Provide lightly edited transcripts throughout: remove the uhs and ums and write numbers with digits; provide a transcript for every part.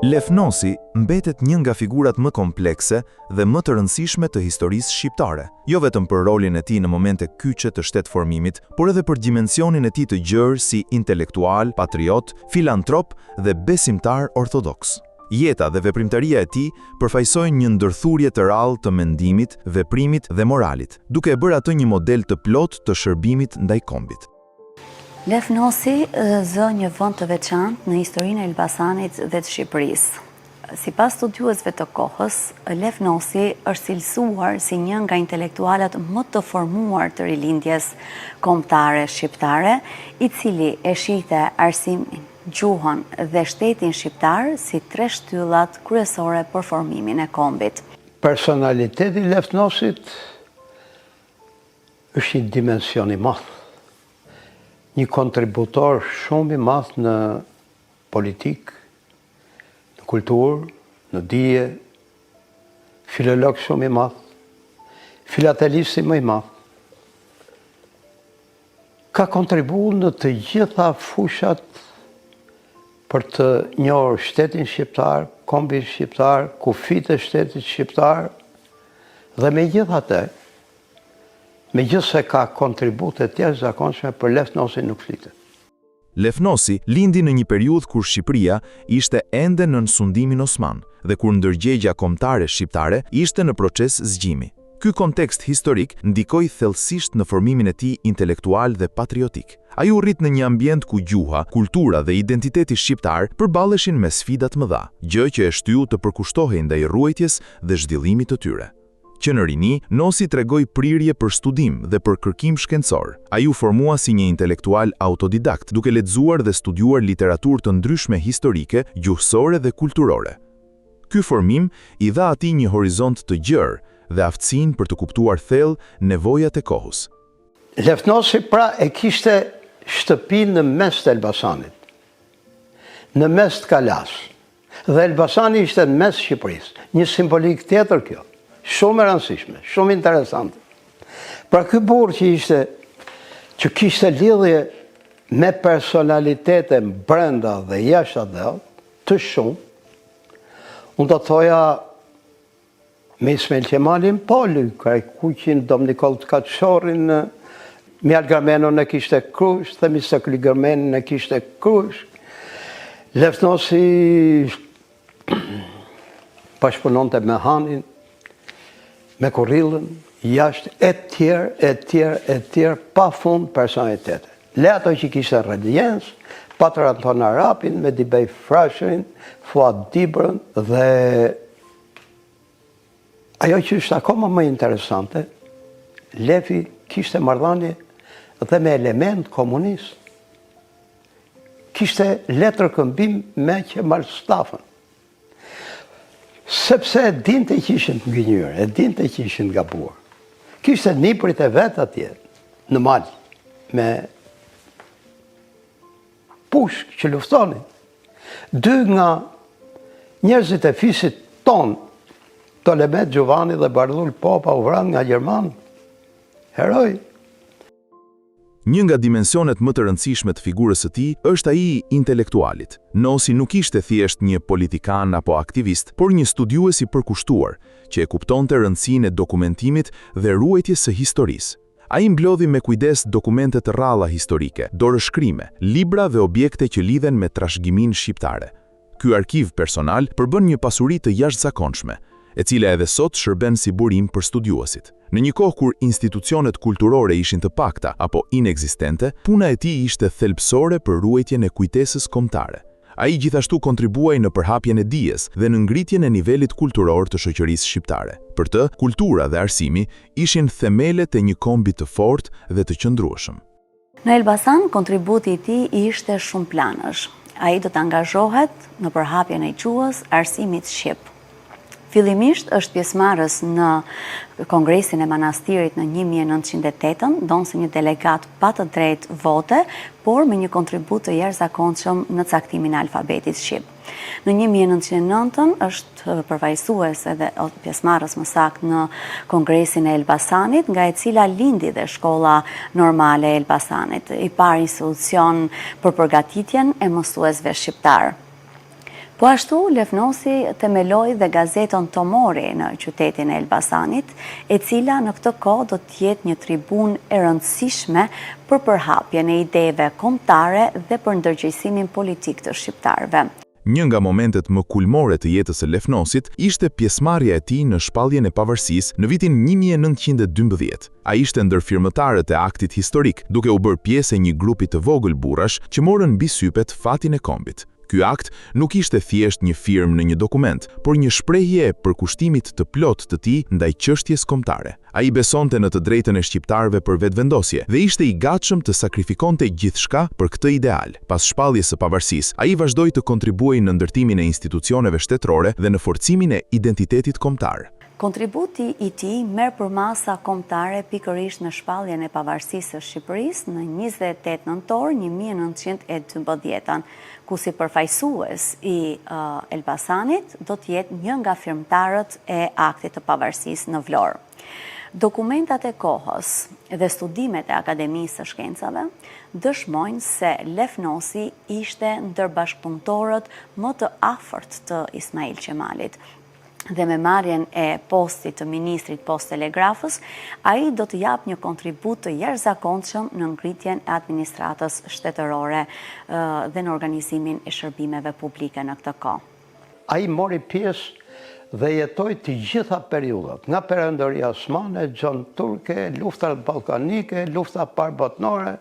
Lefnosi mbetet një nga figurat më komplekse dhe më të rëndësishme të historisë shqiptare, jo vetëm për rolin e tij në momente kyçe të shtetformimit, por edhe për dimensionin e tij të gjerë si intelektual, patriot, filantrop dhe besimtar ortodoks. Jeta dhe veprimtaria e tij përfaqësojnë një ndërthurje të rrallë të mendimit, veprimit dhe moralit, duke e bërë atë një model të plotë të shërbimit ndaj kombit. Lefnosi zë një vend të veçantë në historinë e Elbasanit dhe të Shqipërisë. Sipas studiuesve të kohës, Lefnosi është cilësuar si një nga intelektualat më të formuar të rilindjes kombëtare shqiptare, i cili e shihte arsimin, gjuhën dhe shtetin shqiptar si tre shtyllat kryesore për formimin e kombit. Personaliteti i Lefnosit është një dimension i madh. Një kontributor shumë i madh në politikë, në kulturë, në dije, filolog shumë i madh, filatelist më i madh. Ka kontribuar në të gjitha fushat për të njohur shtetin shqiptar, kombin shqiptar, kufijtë e shtetit shqiptar, dhe megjithatë, megjithse ka kontribute të jashtëzakonshme, për Lefnosi nuk flitet. Lefnosi lindi në një periudhë kur Shqipëria ishte ende në sundimin osman dhe kur ndërgjegja kombëtare shqiptare ishte në proces zgjimi. Ky kontekst historik ndikoi thellësisht në formimin e tij intelektual dhe patriotik. Ai u rrit në një ambient ku gjuha, kultura dhe identiteti shqiptar përballeshin me sfida të mëdha, gjë që e shtyu të përkushtohej ndaj ruajtjes dhe zhvillimit të tyre. Që në rini, Nosi tregoi prirje për studim dhe për kërkim shkencor. Ai u formua si një intelektual autodidakt, duke lexuar dhe studiuar literaturë të ndryshme historike, gjuhësore dhe kulturore. Ky formim i dha atij një horizont të gjerë dhe aftësinë për të kuptuar thellë nevojat e kohës. Lefnosi pra e kishte shtëpinë në mes të Elbasanit, në mes të Kalas, dhe Elbasani ishte në mes Shqipërisë. Një simbolik tjetër kjo. Shumë e rëndësishme, shumë interesante. Pra ky burr që kishte lidhje me personalitete brenda dhe jashtë atij, të shumë, unë do thoja me Ismail Qemalin Poli, Kuqin, Dom Nikol Tkaçorin, Mjal Garmenon e kishte Krushk, Themistokli Garmenin e kishte Krushk. Lefnosi bashkëpunonte me Hanin, me Kurrillën, jashtë e tjerë, pa fund personalitete. Le ato që kishte Rediens, Patër Anton Arapin, me Dibej Frashërin, Fuad Dibrën, dhe ajo që është akoma më interesante, Lefi kishte marrëdhënie dhe me element komunist. Kishte letër këmbim me Kemal Stafën. Sepse e dinte që ishin të ngënjur, e dinte që ishin gabuar. Kishte nipërit e vet atje, në mal, me pushk që luftonin. Dy nga njerëzit e fisit ton, Tolemet Gjuvani dhe Bardhull Popa, u vranë nga Gjermanë. Heroj. Një nga dimensionet më të rëndësishme të figurës së tij është ai i intelektualit. Nosi nuk ishte thjesht një politikan apo aktivist, por një studiues i përkushtuar, që e kuptonte rëndësinë e dokumentimit dhe ruajtjes së historisë. Ai mblodhi me kujdes dokumente të rralla historike, dorëshkrime, libra dhe objekte që lidhen me trashëgiminë shqiptare. Ky arkiv personal përbën një pasuri të jashtëzakonshme, e cila edhe sot shërben si burim për studiuesit. Në një kohë kur institucionet kulturore ishin të pakta apo inekzistente, puna e tij ishte thelbësore për ruajtjen e kujtesës kombëtare. Ai gjithashtu kontribuai në përhapjen e dijes dhe në ngritjen e nivelit kulturor të shoqërisë shqiptare. Për të, kultura dhe arsimi ishin themelet e një kombi të fortë dhe të qëndrueshëm. Në Elbasan, kontributi i tij ishte shumë planësh. Ai do të angazhohet në përhapjen e gjuhës, arsimit shqip. Fillimisht është pjesëmarrës në Kongresin e Manastirit në 1908, donë si një delegat pa të drejtë vote, por me një kontribut të jashtëzakonshëm në caktimin e alfabetit shqip. Në 1909 është përfaqësues edhe pjesëmarrës më saktë në Kongresin e Elbasanit, nga e cila lindi dhe Shkolla Normale e Elbasanit, i parë institucion për përgatitjen e mësuesve shqiptar. Po ashtu, Lefnosi themeloi dhe gazetën Tomori në qytetin e Elbasanit, e cila në këtë kohë do të jetë një tribunë e rëndësishme për përhapjen e ideve kombëtare dhe për ndërgjegjësimin politik të shqiptarëve. Një nga momentet më kulmore të jetës së Lefnosit ishte pjesëmarrja e tij në shpalljen e pavarësisë në vitin 1912. Ai ishte ndër firmëtarët e aktit historik, duke u bërë pjesë e një grupi të vogël burrash që morën mbi sypet fatin e kombit. Ky akt nuk ishte thjesht një firmë në një dokument, por një shprehje e përkushtimit të plotë të tij ndaj çështjes kombëtare. Ai besonte në të drejtën e shqiptarëve për vetvendosje dhe ishte i gatshëm të sakrifikonte gjithçka për këtë ideal. Pas shpalljes së pavarësisë, ai vazhdoi të kontribuojë në ndërtimin e institucioneve shtetërore dhe në forcimin e identitetit kombëtar. Kontributi i tij merr për masa kombëtare pikërisht në shpalljen e pavarësisë së Shqipërisë në 28 nëntor 1912, ku si përfaqësues i Elbasanit do të jetë një nga firmtarët e aktit të pavarësisë në Vlorë. Dokumentat e kohës dhe studimet e Akademisë së Shkencave dëshmojnë se Lefnosi ishte ndër bashkëpunëtorët më të afërt të Ismail Qemalit. Dhe me marrjen e postit të ministrit post-telegrafës, ai do të jap një kontribut të jashtëzakonshëm në ngritjen e administratës shtetërore dhe në organizimin e shërbimeve publike në këtë kohë. Ai mori pjesë dhe jetoi të gjitha periudhat, nga Perëndoria Osmane, Gjon Turke, luftrat ballkanike, lufta parë botnore,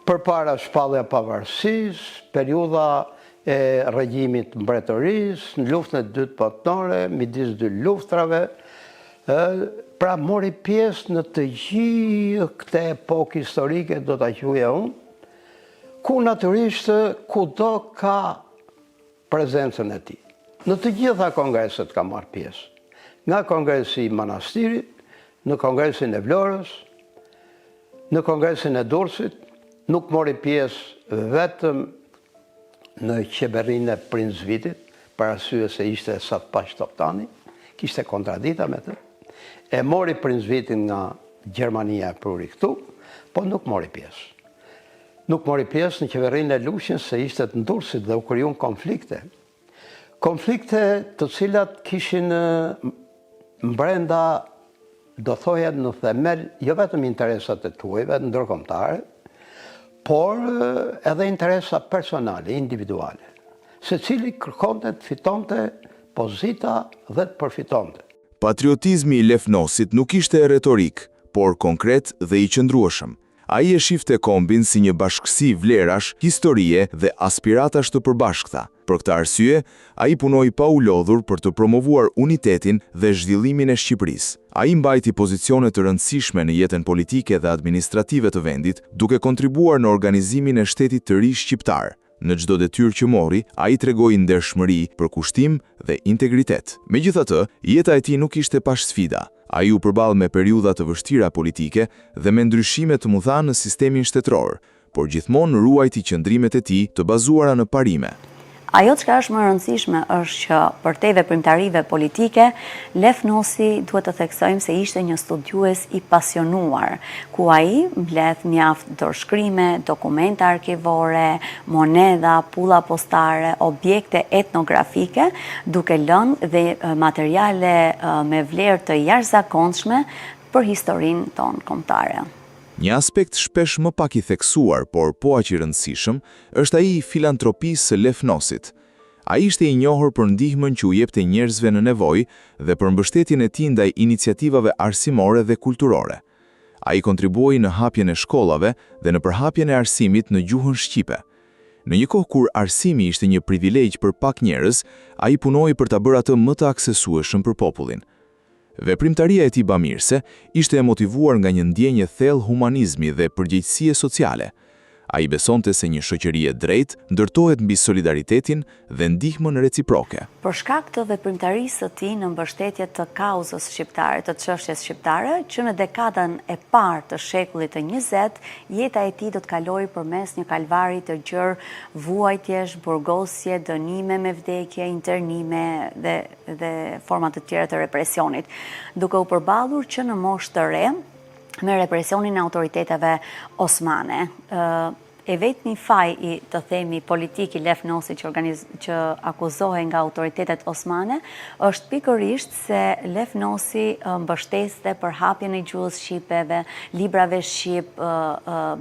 përpara shpallja pavarësisë, periudha e regjimit mbretërisë, në luftën e dytë botnore, midis dy luftrave, pra mori pjesë në të gjithë këtë epokë historike, do ta quaja unë, ku natyrisht kudo ka prezencën e tij. Në të gjitha kongreset ka marrë pjesë. Nga kongresi i Manastirit, në kongresin e Vlorës, në kongresin e Durrësit, nuk mori pjesë vetëm në qeverinë e Prins Vitit, për arsye se ishte Satpash Toptani, kishte kontradita me të. E mori Prins Vitin nga Gjermania e pruri këtu, po nuk mori pjesë. Nuk mori pjesë në qeverinë e Lushnjës se ishte të Durrësit dhe u krijuan konflikte. Konflikte të cilat kishin brenda, do thoja në themel, jo vetëm interesat e tuajve ndërkombëtare, por edhe interesa personale, individuale. Secili kërkonte të fitonte pozita dhe të përfitonte. Patriotizmi i Lefnosit nuk ishte retorik, por konkret dhe i qëndrueshëm. Ai e shifte kombin si një bashkësi vlerash, historie dhe aspiratash të përbashkëta. Për këtë arsye, ai punoi pa u lodhur për të promovuar unitetin dhe zhvillimin e Shqipërisë. Ai mbajti pozicione të rëndësishme në jetën politike dhe administrative të vendit, duke kontribuar në organizimin e shtetit të ri shqiptar. Në çdo detyrë që mori, ai tregoi ndershmëri, përkushtim dhe integritet. Megjithatë, jeta e tij nuk ishte pa sfida. Ai u përball me periudha të vështira politike dhe me ndryshime të mëdha në sistemin shtetëror, por gjithmonë ruajti qëndrimet e tij të bazuara në parime. Ajo çka është më e rëndësishme është që për te veprimtarive politike, Lefnosi duhet të theksojmë se ishte një studiues i pasionuar, ku ai mbledh mjaft dorëshkrime, dokumenta arkivore, monedha, pulla postare, objekte etnografike, duke lënë dhe materiale me vlerë të jashtëzakonshme për historinë tonë kombëtare. Një aspekt shpesh më pak i theksuar, por po aq i rëndësishëm, është ai i filantropisë së Lefnosit. Ai ishte i njohur për ndihmën që u jepte njerëzve në nevojë dhe për mbështetjen e tij ndaj iniciativave arsimore dhe kulturore. Ai kontribuoi në hapjen e shkollave dhe në përhapjen e arsimit në gjuhën shqipe. Në një kohë kur arsimi ishte një privilegj për pak njerëz, ai punoi për ta bërë atë më të aksesueshëm për popullin. Veprimtaria e tij bamirëse ishte e motivuar nga një ndjenjë thellë humanizmi dhe përgjegjësie sociale. Ai besonte se një shoqëri e drejtë ndërtohet mbi solidaritetin dhe ndihmën reciproke. Për shkak të veprimtarisë së tij në mbështetje të kauzës shqiptare, të çështjes shqiptare, që në dekadën e parë të shekullit të 20, jeta e tij do të kalojë përmes një kalvari të gjerë vuajtjesh, burgosje, dënime me vdekje, internime dhe forma të tjera të represionit, duke u përballur që në moshë të re me represionin e autoriteteve osmane. e vetmi faj i të themi politik i Lef Nosi që akuzohen nga autoritetet osmane, është pikërisht se Lef Nosi mbështeste për hapjen e gjuhës shqipeve, librave shqip,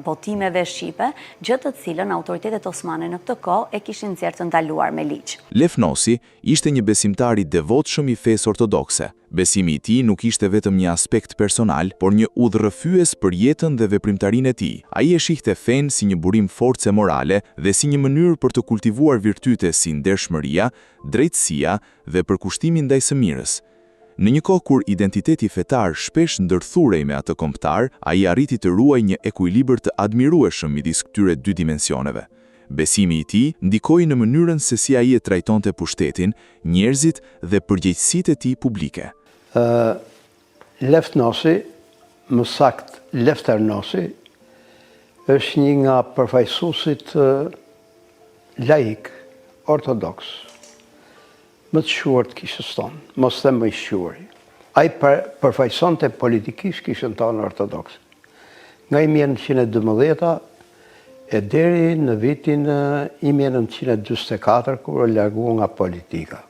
botimeve shqipe, gjë të cilën autoritetet osmane në këtë kohë e kishin nxjerrë të ndaluar me ligj. Lef Nosi ishte një besimtar i devotshëm i fesë ortodokse. Besimi i tij nuk ishte vetëm një aspekt personal, por një udhërrëfyes për jetën dhe veprimtarinë e tij. Ai e shihte fenë si një burim force morale dhe si një mënyrë për të kultivuar virtyte si ndershmëria, drejtësia dhe përkushtimi ndaj së mirës. Në një kohë kur identiteti fetar shpesh ndërthurej me atë kombëtar, ai arriti të ruajë një ekuilibër të admirueshëm midis këtyre dy dimensioneve. Besimi i tij ndikoi në mënyrën se si ai e trajtonte pushtetin, njerëzit dhe përgjegjësitë e tij publike. Lef Nosi, më sakt Lefter Nosi, është një nga përfaqësuesit laik, ortodoks, më të shuar të kishës tonë, mos them më i shuari. Ai përfaqësonte politikisht kishën tonë ortodoks. Nga 1912 e deri në vitin 1944, kur u largua nga politika.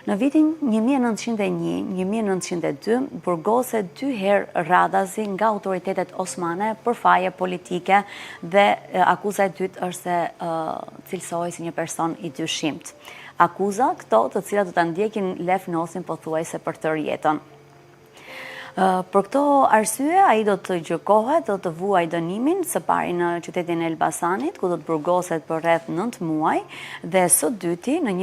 Në vitin 1901-1902, burgoset 2 herë radhazi nga autoritetet osmane për faje politike dhe akuza e dytë është se cilësohej si një person i dyshimt. Akuza këto të cilat do ta ndjekin Lef Nosin pothuajse për tërë jetën. Për këto arsye, ai do të gjykohet, do të vuajë dënimin së pari në qytetin e Elbasanit, ku do të burgoset për rreth 9 muaj, dhe së dyti në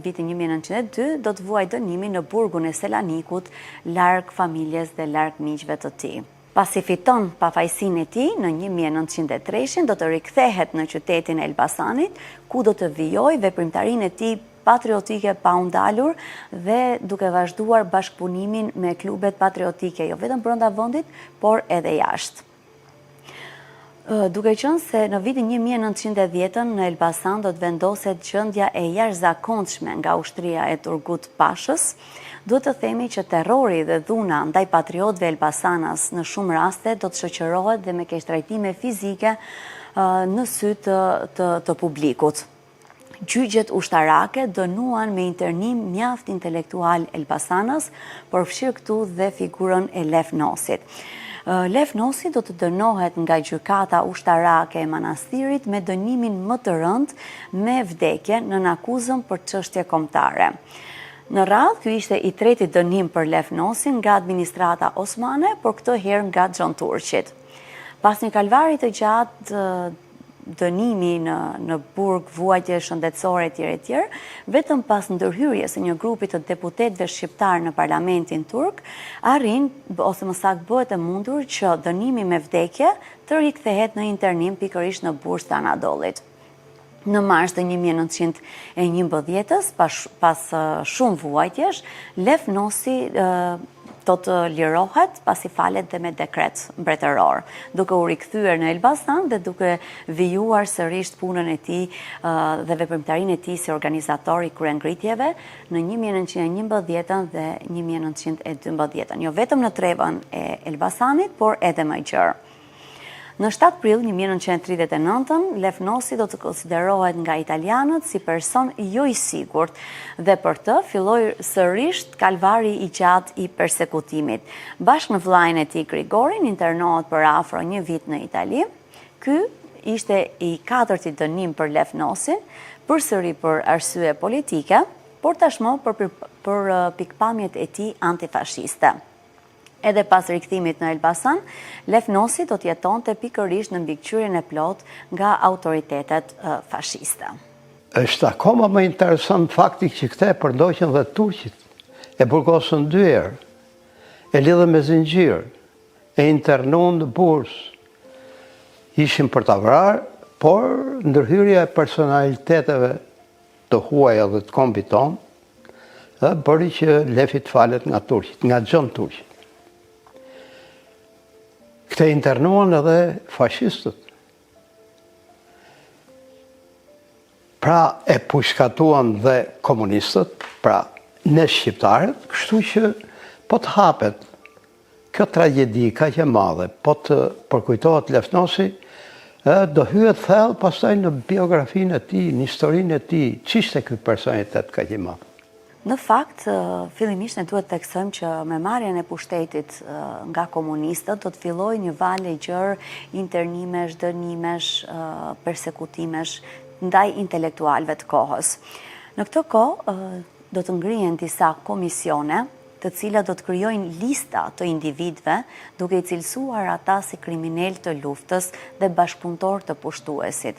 vitin 1902 do të vuajë dënimin në burgun e Selanikut, larg familjes dhe larg miqve të tij. Pasi fiton pafajësinë e tij në 1903 do të rikthehet në qytetin e Elbasanit, ku do të vijojë veprimtarinë e tij patriotike pa u ndalur dhe duke vazhduar bashkëpunimin me klubet patriotike, jo vetëm brenda vendit, por edhe jashtë. Duke qenë se në vitin 1910 në Elbasan do të vendoset gjendja e jashtëzakonshme nga ushtria e Turgut Pashës, duhet të themi që terrori dhe dhuna ndaj patriotëve Elbasanas në shumë raste do të shoqërohet dhe me keqtrajtime fizike në sy të publikut. Gjyqjet ushtarake dënuan me internim mjaft intelektual Elbasanas, por fshir këtu dhe figurën e Lef Nosit. Lef Nosi do të dënohet nga gjykata ushtarake e manastirit me dënimin më të rëndë me vdekje në akuzën për çështje kombëtare. Në radhë, ky ishte i treti dënim për Lef Nosin nga administrata osmane, por këtë herë nga Xhon Turqit. Pas një kalvari të gjatë dënimi në burg, vuajtje shëndetësore etj, vetëm pas ndërhyrjes së një grupi të deputetëve shqiptar në parlamentin turk, arrin ose më saktë bëhet e mundur që dënimi me vdekje të rikthehet në internim pikërisht në burg të Anadollit. Në mars të 1911, pas shumë vuajtjesh, Lef Nosi do të lirohet pasi falet dhe me dekret mbretëror, duke u rikthyer në Elbasan dhe duke vijuar sërish punën e tij dhe veprimtarinë e tij si organizator i kryengritjeve në 1911 dhe 1912, jo vetëm në trevën e Elbasanit, por edhe më gjerë. Në 7 prill 1939, Lef Nosi do të konsiderohet nga italianët si person jo i sigurt dhe për të filloi sërish kalvari i gjatë i persekutimit. Bashkë me vllain e tij Grigorin internohet për afro 1 vit në Itali. Ky ishte i 4-ti dënim për Lef Nosin, përsëri për arsye politike, por tashmë për pikpamjet e tij antifashiste. Edhe pas rikthimit në Elbasan, Lef Nosi do të jetonte pikërisht në mbikëqyrjen e plot nga autoritetet fashiste. Është akoma më interesant fakti që këta e përdoqën dhe turqit, e burgosën 2 herë, e lidhën me zinxhir, e internuan në burg. Ishin për ta vrarë, por ndërhyrja e personaliteteve të huaja dhe të kombit tonë bëri që Lefi të falet nga turqit, nga Xhon Turqi. Këte internuan edhe fashistët. Pra e pushkatuan dhe komunistët, pra ne shqiptarët, kështu që po të hapet kjo tragedi ka që madhe, po të përkujtohet Lef Nosi, Do hyet thellë pastaj në biografinë e tij, në historinë e tij, ç'ishte ky personitet kaq i madh. Në fakt, fillimisht ne duhet të theksojmë që me marrjen e pushtetit nga komunistët do të fillojë një valë e gjerë internimesh, dënimesh, persekutimesh ndaj intelektualëve të kohës. Në këtë kohë do të ngrihen disa komisione, të cilat do të krijojnë lista të individëve, duke i cilësuar ata si kriminal të luftës dhe bashkëpunëtor të pushtuesit.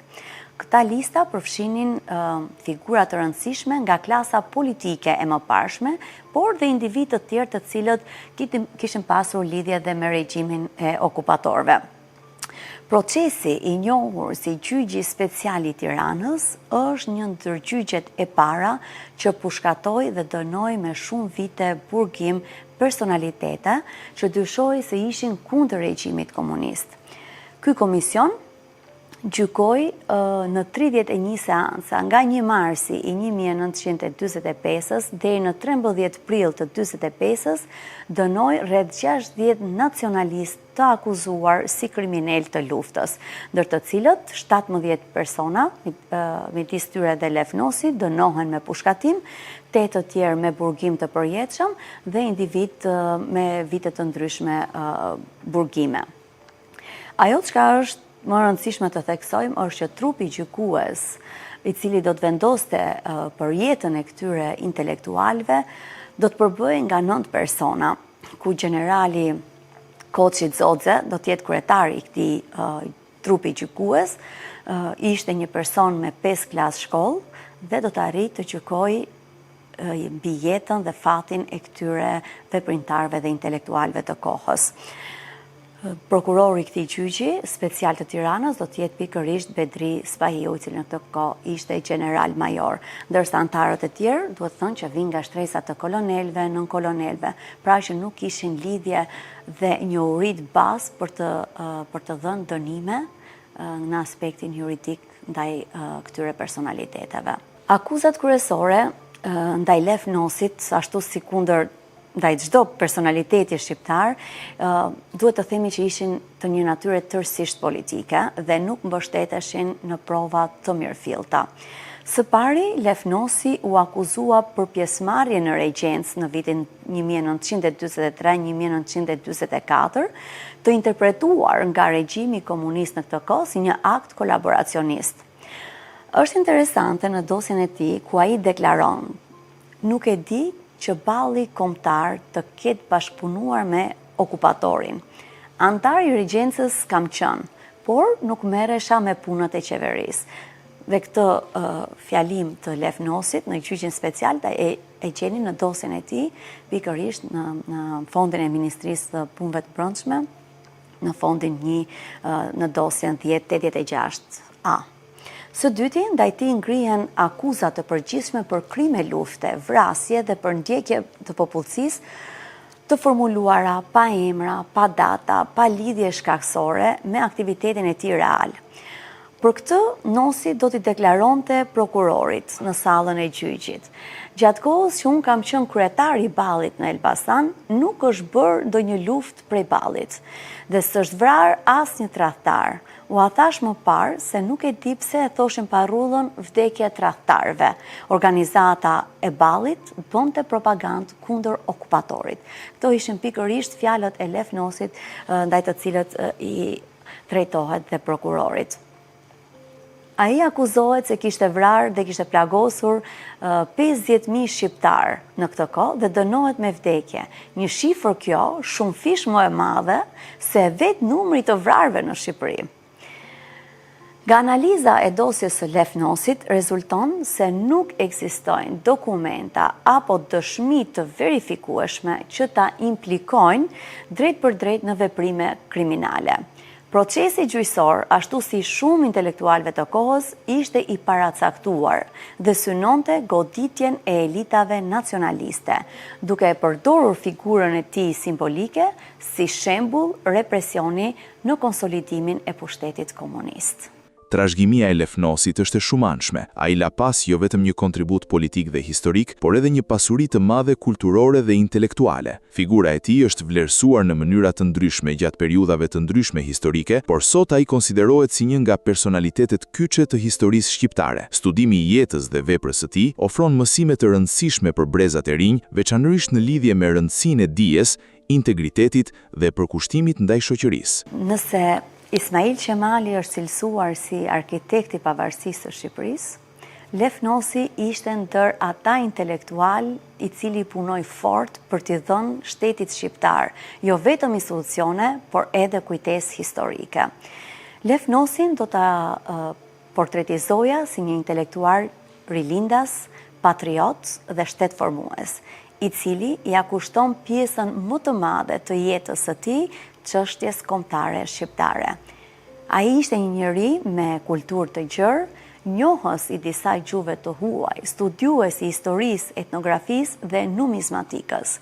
Këta lista përfshinin figura të rëndësishme nga klasa politike e mëparshme, por dhe individë të tjerë të cilët kishin pasur lidhje dhe me regjimin e okupatorëve. Procesi i njohur si gjyqi special i Tiranës është një ndër gjyqet e para që pushkatoi dhe dënoi me shumë vite burgim personalitete që dyshohej se ishin kundër regjimit komunist. Ky komision gjykoi në 31 seanca nga 1 marsi i 1945-s deri në 13 prill të 45-s, dënoi rreth 60 nacionalistë të akuzuar si kriminal të luftës, ndër të cilët 17 persona, midis tyre dhe Lefnosi, dënohen me pushkatim, 8 të tjerë me burgim të përjetshëm dhe individ me vite të ndryshme burgime. Ajo çka është më rëndësishme të theksojmë është që trupi gjykues, i cili do të vendoste për jetën e këtyre intelektualëve, do të përbëhej nga 9 persona, ku generali Koçi Xodze do të jetë kryetari i këtij trupi gjykues, ishte një person me 5 klasë shkollë dhe do të arrijë të gjykojë mbi jetën dhe fatin e këtyre veprimtarëve dhe intelektualëve të kohës. Prokurori i këtij gjyqi special të Tiranës do të jetë pikërisht Bedri Spahiu, i cili në këtë kohë ishte general major, ndërsa antarët e tjerë duhet thënë që vinë nga shtresat të kolonelëve, nën kolonelëve, pra që nuk kishin lidhje dhe njohuri të bazë për të dhënë dënime në aspektin juridik ndaj këtyre personaliteteve. Akuzat kryesore ndaj Lefnosit, ashtu si kundër ndaj çdo personaliteti shqiptar, duhet të themi që ishin të një natyre tërësisht politike dhe nuk mbështeteshin në prova të mirëfillta. Së pari, Lefnosi u akuzua për pjesëmarrje në regjencë në vitin 1943-1944, të interpretuar nga regjimi komunist në këtë kohë si një akt kolaboracionist. Është interesante në dosjen e tij ku ai deklaron: "Nuk e di që balli kombëtar të ketë bashkëpunuar me okupatorin. Antar i regjencës kam qenë, por nuk merresha me punët e qeverisë." Dhe këtë fjalim të Lefnosit në gjyqin special e gjeni në dosjen e tij, pikërisht në fondin e Ministrisë të Punëve të Brendshme, në fondin 1 në dosjen 1086A. Së dyti, ndaj tij ngrihen akuza të përgjithshme për krime lufte, vrasje dhe për ndjekje të popullsisë të formuluara pa emra, pa data, pa lidhje shkaksore me aktivitetin e tij real. Për këtë, Nosi do t'i deklaronte prokurorit në sallën e gjyqit: "Gjatë kohës që unë kam qenë kryetar i ballit në Elbasan, nuk është bërë ndonjë luftë prej ballit dhe s'është vrarë asnjë tradhtar. U a thash më parë se nuk e di pse e thoshin parrullën vdekje tradhtarëve. Organizata e ballit bënte propagandë kundër okupatorit." Këto ishin pikërisht fjalët e Lefnosit ndaj të cilët i drejtohet dhe prokurorit. Ai akuzohet se kishte vrarë dhe kishte plagosur 50.000 shqiptar në këtë kohë dhe dënohet me vdekje. Një shifër kjo shumë fish më e madhe se vetë numri të vrarëve në Shqipëri. Nga analiza e dosjes së Lefnosit rezulton se nuk ekzistojnë dokumenta apo dëshmi të verifikueshme që ta implikojnë drejt për drejt në veprime kriminale. Procesi gjyqësor, ashtu si shumë intelektualëve të kohës, ishte i paracaktuar dhe synonte goditjen e elitave nacionaliste, duke e përdorur figurën e tij simbolike si shembull represioni në konsolidimin e pushtetit komunist. Trashëgimia e Lefnosit është e shumanshme. Ai la pas jo vetëm një kontribut politik dhe historik, por edhe një pasuri të madhe kulturore dhe intelektuale. Figura e tij është vlerësuar në mënyra të ndryshme gjatë periudhave të ndryshme historike, por sot ai konsiderohet si një nga personalitetet kyçe të historisë shqiptare. Studimi i jetës dhe veprës së tij ofron mësime të rëndësishme për brezat e rinj, veçanërisht në lidhje me rëndësinë e dijes, integritetit dhe përkushtimit ndaj shoqërisë. Nëse Ismail Qemali është cilësuar si arkitekti i pavarësisë së Shqipërisë, Lefnosi ishte ndër ata intelektual i cili punoi fort për t'i dhënë shtetit shqiptar, jo vetëm institucione, por edhe kujtesë historike. Lefnosin do ta portretizoja si një intelektual rilindas, patriot dhe shtetformues, i cili ja kushton pjesën më të madhe të jetës së tij çështjes kombëtare shqiptare. Ai ishte një njeri me kulturë të gjerë, njohës i disa gjuhëve të huaj, studiues i historisë, etnografisë dhe numizmatikës.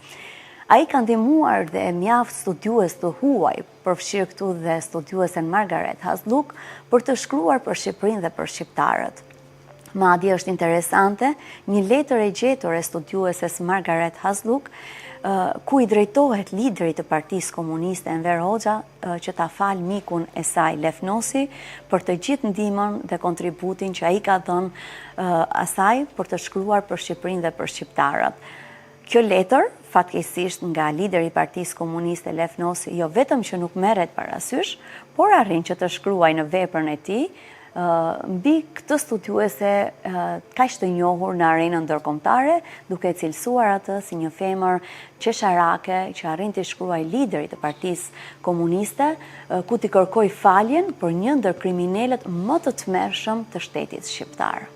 Ai ka ndihmuar dhe mjaft studiues të huaj, përfshirë këtu dhe studiuesen Margaret Hasluck, për të shkruar për Shqipërinë dhe për shqiptarët. Madje është interesante një letër e gjetur e studiueses Margaret Hasluck, ku i drejtohet liderit të Partisë Komuniste Enver Hoxha që ta falë mikun e saj Lefnosi për të gjithë ndihmën dhe kontributin që ai ka dhënë asaj për të shkruar për Shqipërinë dhe për shqiptarët. Kjo letër, fatkeqësisht nga lideri i Partisë Komuniste Lefnosi, jo vetëm që nuk merret parasysh, por arrin që të shkruajë në veprën e tij mbi këtë studiuese kaq të njohur në arenën ndërkombëtare, duke cilësuar atë si një femër qesharake që arrin të shkruajë liderit të Partisë Komuniste, ku t'i kërkoi faljen për një ndër kriminalët më të tmerrshëm të shtetit shqiptar.